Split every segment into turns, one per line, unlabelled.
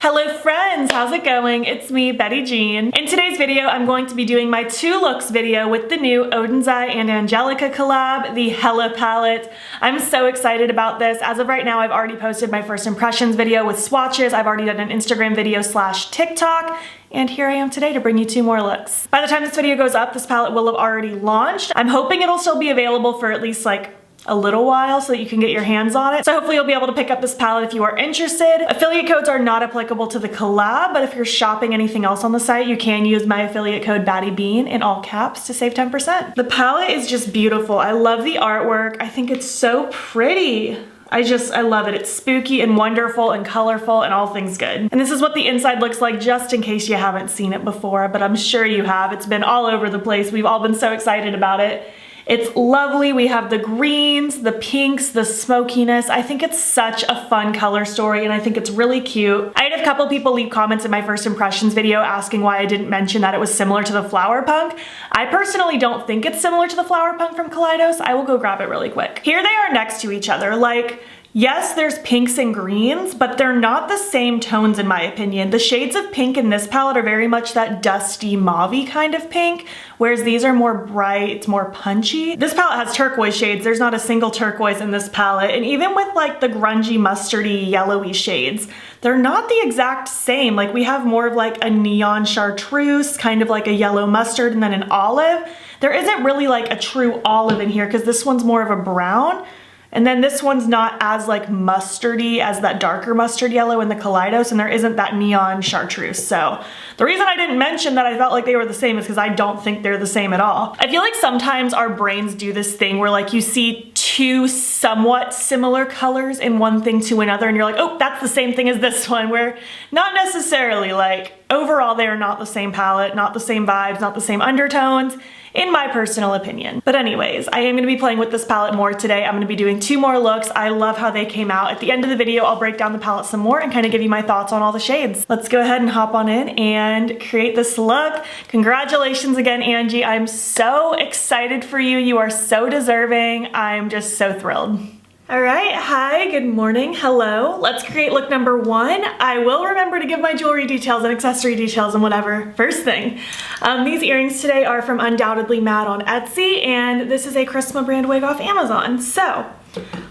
Hello friends, how's it going? It's me, Betty Jean. In today's video, I'm going to be doing my 2 looks video with the new Oden's Eye and Angelica collab, the Hela palette. I'm so excited about this. As of right now, I've already posted my first impressions video with swatches. I've already done an Instagram video / TikTok. And here I am today to bring you 2 more looks. By the time this video goes up, this palette will have already launched. I'm hoping it'll still be available for at least like a little while so that you can get your hands on it. So hopefully you'll be able to pick up this palette if you are interested. Affiliate codes are not applicable to the collab, but if you're shopping anything else on the site, you can use my affiliate code battybean in all caps to save 10%. The palette is just beautiful. I love the artwork. I think it's so pretty. I love it. It's spooky and wonderful and colorful and all things good. And this is what the inside looks like, just in case you haven't seen it before, but I'm sure you have. It's been all over the place. We've all been so excited about it. It's lovely. We have the greens, the pinks, the smokiness. I think it's such a fun color story and I think it's really cute. I had a couple people leave comments in my first impressions video asking why I didn't mention that it was similar to the Flower Punk. I personally don't think it's similar to the Flower Punk from Kaleidos. I will go grab it really quick. Here they are next to each other. Like, yes, there's pinks and greens, but they're not the same tones in my opinion. The shades of pink in this palette are very much that dusty mauve-y kind of pink, whereas these are more bright, it's more punchy. This palette has turquoise shades. There's not a single turquoise in this palette. And even with like the grungy, mustardy, yellowy shades, they're not the exact same. Like we have more of like a neon chartreuse, kind of like a yellow mustard, and then an olive. There isn't really like a true olive in here because this one's more of a brown. And then this one's not as like mustardy as that darker mustard yellow in the Kaleidos, and there isn't that neon chartreuse. So the reason I didn't mention that I felt like they were the same is because I don't think they're the same at all. I feel like sometimes our brains do this thing where like you see 2 somewhat similar colors in one thing to another and you're like, oh, that's the same thing as this one, where not necessarily. Like overall they are not the same palette, not the same vibes, not the same undertones, in my personal opinion. But anyways, I am gonna be playing with this palette more today. I'm gonna be doing 2 more looks. I love how they came out. At the end of the video, I'll break down the palette some more and kind of give you my thoughts on all the shades. Let's go ahead and hop on in and create this look. Congratulations again, Angie. I'm so excited for you. You are so deserving. I'm just so thrilled. All right, hi, good morning, hello. Let's create look number 1. I will remember to give my jewelry details and accessory details and whatever first thing. These earrings today are from Undoubtedly Mad on Etsy, and this is a Charisma brand wig off Amazon. So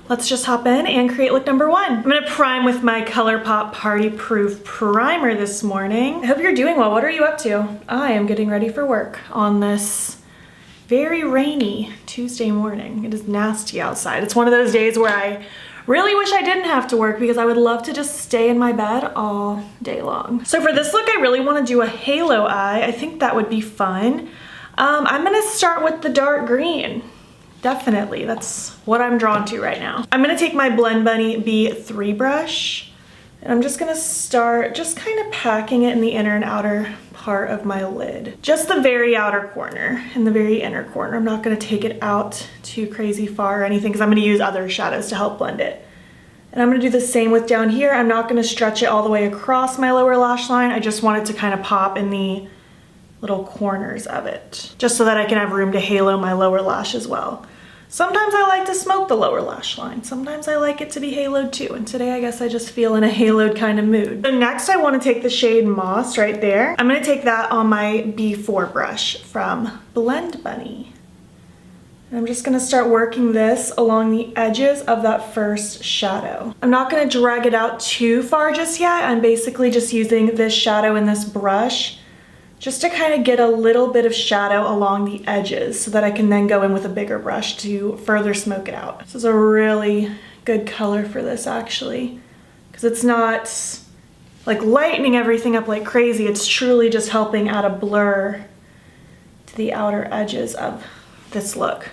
let's just hop in and create look number 1. I'm gonna prime with my Colourpop Party Proof Primer this morning. I hope you're doing well. What are you up to? I am getting ready for work on this very rainy Tuesday morning. It is nasty outside. It's one of those days where I really wish I didn't have to work because I would love to just stay in my bed all day long. So for this look, I really want to do a halo eye. I think that would be fun. I'm gonna start with the dark green. Definitely, that's what I'm drawn to right now. I'm gonna take my Blend Bunny B3 brush and I'm just gonna start just kind of packing it in the inner and outer part of my lid. Just the very outer corner and the very inner corner. I'm not gonna take it out too crazy far or anything because I'm gonna use other shadows to help blend it. And I'm gonna do the same with down here. I'm not gonna stretch it all the way across my lower lash line. I just want it to kind of pop in the little corners of it, just so that I can have room to halo my lower lash as well. Sometimes I like to smoke the lower lash line. Sometimes I like it to be haloed too. And today I guess I just feel in a haloed kind of mood. So next I want to take the shade Moss right there. I'm going to take that on my B4 brush from Blend Bunny. And I'm just going to start working this along the edges of that first shadow. I'm not going to drag it out too far just yet. I'm basically just using this shadow in this brush just to kind of get a little bit of shadow along the edges so that I can then go in with a bigger brush to further smoke it out. This is a really good color for this actually, because it's not like lightening everything up like crazy. It's truly just helping add a blur to the outer edges of this look.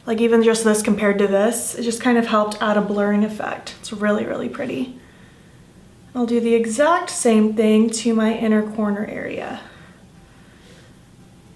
Like even just this compared to this, it just kind of helped add a blurring effect. It's really, really pretty. I'll do the exact same thing to my inner corner area.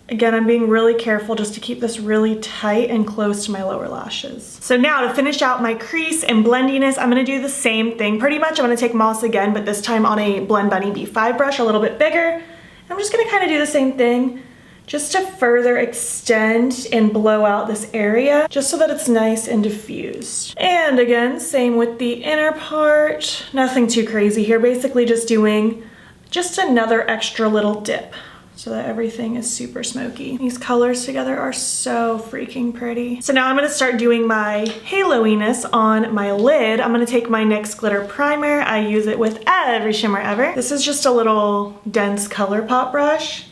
Again, I'm being really careful just to keep this really tight and close to my lower lashes. So now to finish out my crease and blendiness, I'm gonna do the same thing. Pretty much I'm gonna take Moss again, but this time on a Blend Bunny B5 brush, a little bit bigger. I'm just gonna kind of do the same thing. just to further extend and blow out this area, just so that it's nice and diffused. And again, same with the inner part. Nothing too crazy here, basically just doing just another extra little dip so that everything is super smoky. These colors together are so freaking pretty. So now I'm gonna start doing my halo-iness on my lid. I'm gonna take my NYX glitter primer. I use it with every shimmer ever. This is just a little dense Colourpop brush.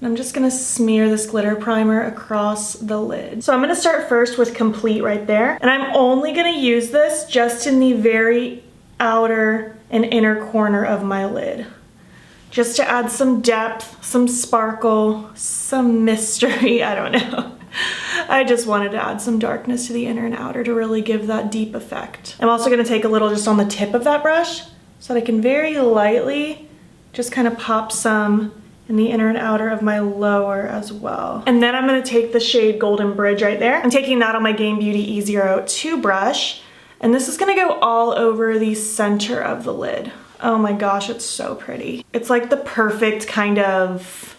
I'm just gonna smear this glitter primer across the lid. So I'm gonna start first with Complete right there. And I'm only gonna use this just in the very outer and inner corner of my lid. Just to add some depth, some sparkle, some mystery, I don't know. I just wanted to add some darkness to the inner and outer to really give that deep effect. I'm also gonna take a little just on the tip of that brush so that I can very lightly just kind of pop some in the inner and outer of my lower as well. And then I'm gonna take the shade Golden Bridge right there. I'm taking that on my Game Beauty E02 brush, and this is gonna go all over the center of the lid. Oh my gosh, it's so pretty. It's like the perfect kind of,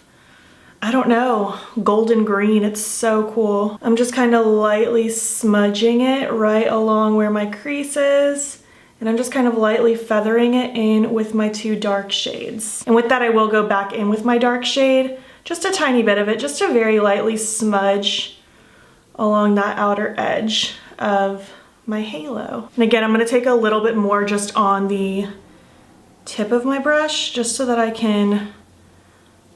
I don't know, golden green. It's so cool. I'm just kind of lightly smudging it right along where my crease is. And I'm just kind of lightly feathering it in with my two dark shades. And with that, I will go back in with my dark shade, just a tiny bit of it, just to very lightly smudge along that outer edge of my halo. And again, I'm gonna take a little bit more just on the tip of my brush, just so that I can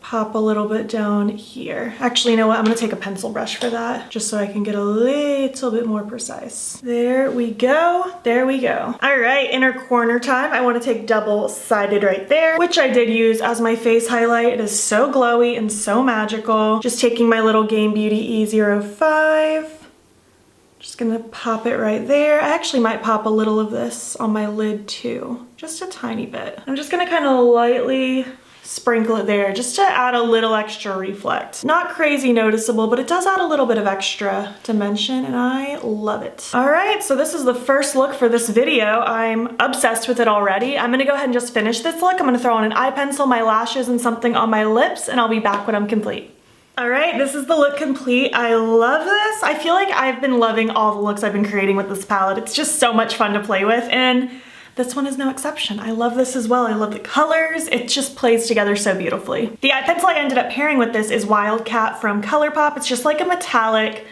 pop a little bit down here. Actually, you know what? I'm gonna take a pencil brush for that, just so I can get a little bit more precise. There we go, there we go. All right, inner corner time. I wanna take double-sided right there, which I did use as my face highlight. It is so glowy and so magical. Just taking my little Game Beauty E05. Just gonna pop it right there. I actually might pop a little of this on my lid too, just a tiny bit. I'm just gonna kind of lightly sprinkle it there just to add a little extra reflect. Not crazy noticeable, but it does add a little bit of extra dimension, and I love it. All right, so this is the first look for this video. I'm obsessed with it already. I'm gonna go ahead and just finish this look. I'm gonna throw on an eye pencil, my lashes, and something on my lips, and I'll be back when I'm complete. All right, this is the look complete. I love this. I feel like I've been loving all the looks I've been creating with this palette. It's just so much fun to play with, and this one is no exception. I love this as well. I love the colors. It just plays together so beautifully. The eye pencil I ended up pairing with this is Wildcat from Colourpop. It's just like a metallic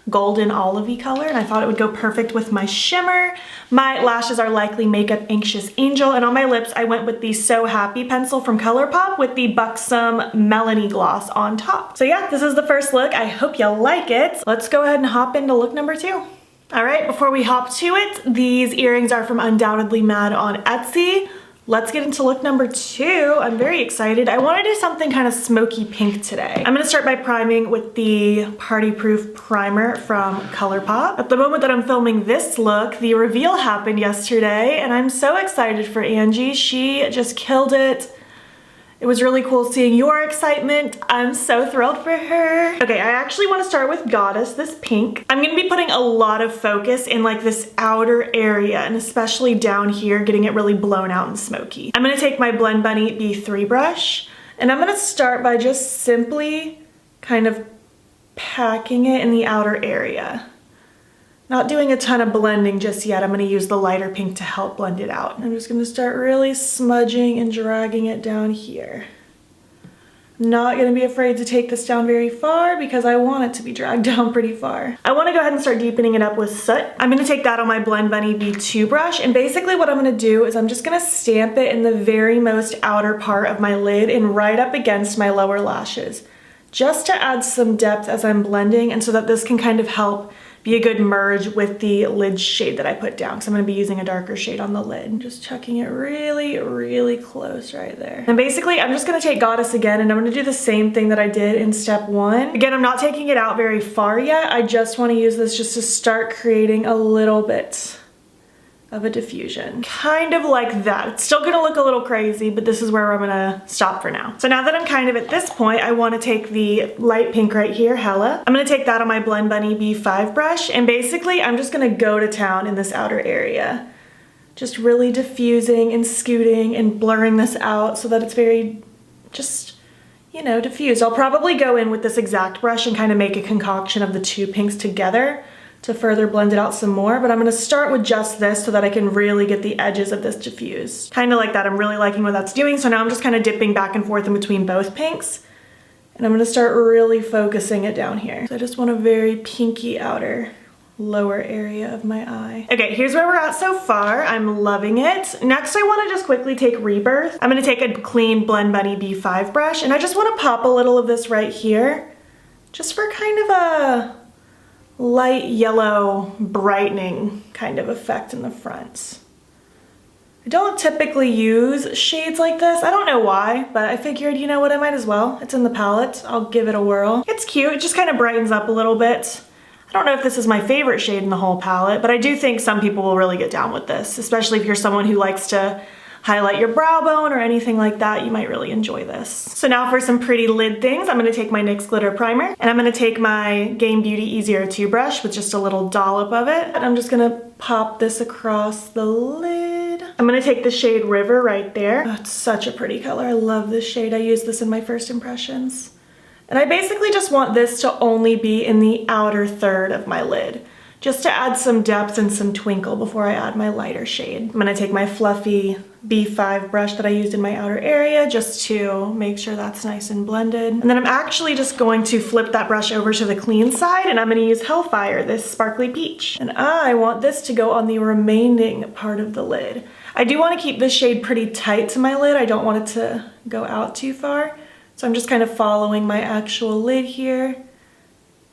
golden olivey color, and I thought it would go perfect with my shimmer. My lashes are likely Makeup Anxious Angel, and on my lips I went with the So Happy pencil from Colourpop with the Buxom Melanie Gloss on top. So yeah, this is the first look. I hope you like it. Let's go ahead and hop into look number 2. All right, before we hop to it, these earrings are from Undoubtedly Mad on Etsy. Let's get into look number 2. I'm very excited. I want to do something kind of smoky pink today. I'm going to start by priming with the Party Proof Primer from Colourpop. At the moment that I'm filming this look, the reveal happened yesterday, and I'm so excited for Angie. She just killed it. It was really cool seeing your excitement. I'm so thrilled for her. Okay, I actually want to start with Goddess, this pink. I'm going to be putting a lot of focus in like this outer area, and especially down here, getting it really blown out and smoky. I'm going to take my Blend Bunny B3 brush, and I'm going to start by just simply kind of packing it in the outer area. Not doing a ton of blending just yet. I'm going to use the lighter pink to help blend it out. I'm just going to start really smudging and dragging it down here. I'm not going to be afraid to take this down very far because I want it to be dragged down pretty far. I want to go ahead and start deepening it up with soot. I'm going to take that on my Blend Bunny B2 brush, and basically what I'm going to do is I'm just going to stamp it in the very most outer part of my lid and right up against my lower lashes, just to add some depth as I'm blending, and so that this can kind of help be a good merge with the lid shade that I put down, because I'm going to be using a darker shade on the lid. Just chucking it really, really close right there. And basically, I'm just going to take Goddess again, and I'm going to do the same thing that I did in step 1. Again, I'm not taking it out very far yet. I just want to use this just to start creating a little bit of a diffusion. Kind of like that. It's still gonna look a little crazy, but this is where I'm gonna stop for now. So now that I'm kind of at this point, I wanna take the light pink right here, Hela. I'm gonna take that on my Blend Bunny B5 brush, and basically I'm just gonna go to town in this outer area. Just really diffusing and scooting and blurring this out so that it's very just, you know, diffused. I'll probably go in with this exact brush and kind of make a concoction of the two pinks together to further blend it out some more, but I'm gonna start with just this so that I can really get the edges of this diffused. Kind of like that. I'm really liking what that's doing, so now I'm just kind of dipping back and forth in between both pinks, and I'm gonna start really focusing it down here. So I just want a very pinky outer lower area of my eye. Okay, here's where we're at so far. I'm loving it. Next, I wanna just quickly take Rebirth. I'm gonna take a clean Blend Bunny B5 brush, and I just wanna pop a little of this right here, just for kind of a light yellow brightening kind of effect in the front. I don't typically use shades like this. I don't know why, but I figured, you know what, I might as well. It's in the palette. I'll give it a whirl. It's cute. It just kind of brightens up a little bit. I don't know if this is my favorite shade in the whole palette, but I do think some people will really get down with this, especially if you're someone who likes to highlight your brow bone or anything like that. You might really enjoy this. So now for some pretty lid things, I'm gonna take my NYX Glitter Primer, and I'm gonna take my Game Beauty E02 brush with just a little dollop of it, and I'm just gonna pop this across the lid. I'm gonna take the shade River right there. Oh, it's such a pretty color. I love this shade. I used this in my first impressions. And I basically just want this to only be in the outer third of my lid, just to add some depth and some twinkle before I add my lighter shade. I'm gonna take my fluffy B5 brush that I used in my outer area just to make sure that's nice and blended. And then I'm actually just going to flip that brush over to the clean side, and I'm gonna use Hellfire, this sparkly peach. And I want this to go on the remaining part of the lid. I do wanna keep this shade pretty tight to my lid. I don't want it to go out too far. So I'm just kind of following my actual lid here.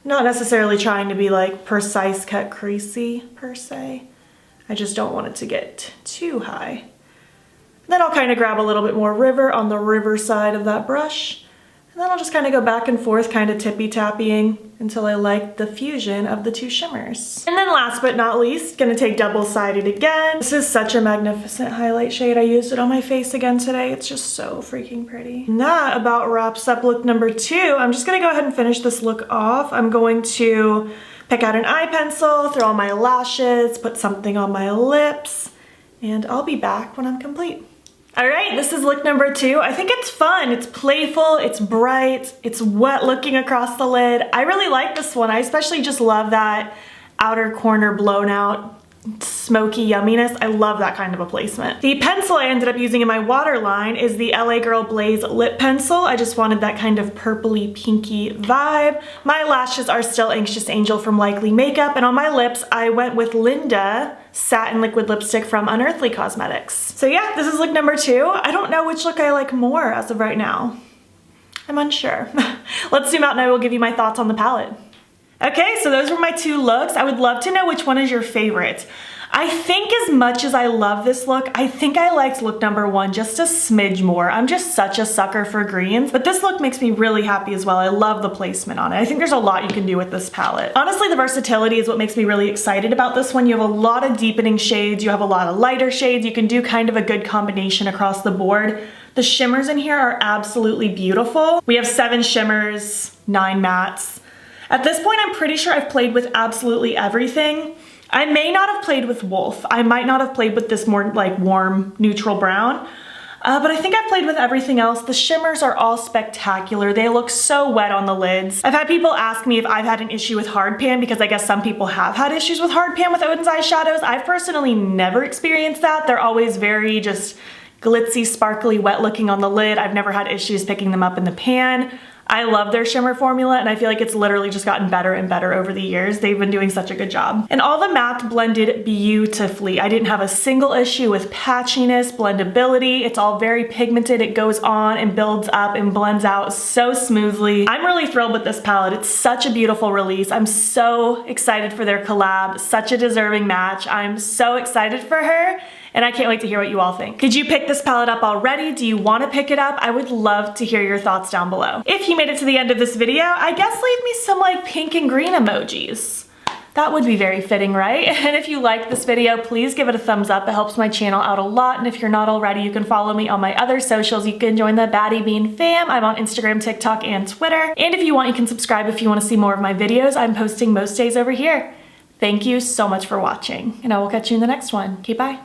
Not necessarily trying to be like precise cut creasy per se. I just don't want it to get too high. Then I'll kind of grab a little bit more River on the River side of that brush. And then I'll just kind of go back and forth, kind of tippy-tappying until I like the fusion of the two shimmers. And then last but not least, gonna take double-sided again. This is such a magnificent highlight shade. I used it on my face again today. It's just so freaking pretty. And that about wraps up look number 2. I'm just gonna go ahead and finish this look off. I'm going to pick out an eye pencil, throw on my lashes, put something on my lips, and I'll be back when I'm complete. All right, this is look number 2. I think it's fun, it's playful, it's bright, it's wet looking across the lid. I really like this one. I especially just love that outer corner blown out smoky yumminess. I love that kind of a placement. The pencil I ended up using in my waterline is the LA Girl Blaze lip pencil. I just wanted that kind of purpley pinky vibe. My lashes are still Anxious Angel from Likely Makeup, and on my lips I went with Linda Satin Liquid Lipstick from Unearthly Cosmetics. So yeah, this is look number 2. I don't know which look I like more as of right now. I'm unsure. Let's zoom out and I will give you my thoughts on the palette. Okay, so those were my 2 looks. I would love to know which one is your favorite. I think as much as I love this look, I think I liked look number 1 just a smidge more. I'm just such a sucker for greens, but this look makes me really happy as well. I love the placement on it. I think there's a lot you can do with this palette. Honestly, the versatility is what makes me really excited about this one. You have a lot of deepening shades, you have a lot of lighter shades, you can do kind of a good combination across the board. The shimmers in here are absolutely beautiful. We have 7 shimmers, 9 mattes. At this point, I'm pretty sure I've played with absolutely everything. I may not have played with Wolf. I might not have played with this more like warm, neutral brown. But I think I've played with everything else. The shimmers are all spectacular. They look so wet on the lids. I've had people ask me if I've had an issue with hard pan, because I guess some people have had issues with hard pan with Oden's eyeshadows. I've personally never experienced that. They're always very just glitzy, sparkly, wet looking on the lid. I've never had issues picking them up in the pan. I love their shimmer formula, and I feel like it's literally just gotten better and better over the years. They've been doing such a good job. And all the matte blended beautifully. I didn't have a single issue with patchiness, blendability. It's all very pigmented. It goes on and builds up and blends out so smoothly. I'm really thrilled with this palette. It's such a beautiful release. I'm so excited for their collab. Such a deserving match. I'm so excited for her, and I can't wait to hear what you all think. Did you pick this palette up already? Do you want to pick it up? I would love to hear your thoughts down below. If you made it to the end of this video, I guess leave me some like pink and green emojis. That would be very fitting, right? And if you liked this video, please give it a thumbs up. It helps my channel out a lot. And if you're not already, you can follow me on my other socials. You can join the battybean fam. I'm on Instagram, TikTok, and Twitter. And if you want, you can subscribe if you want to see more of my videos. I'm posting most days over here. Thank you so much for watching, and I will catch you in the next one. Okay, bye.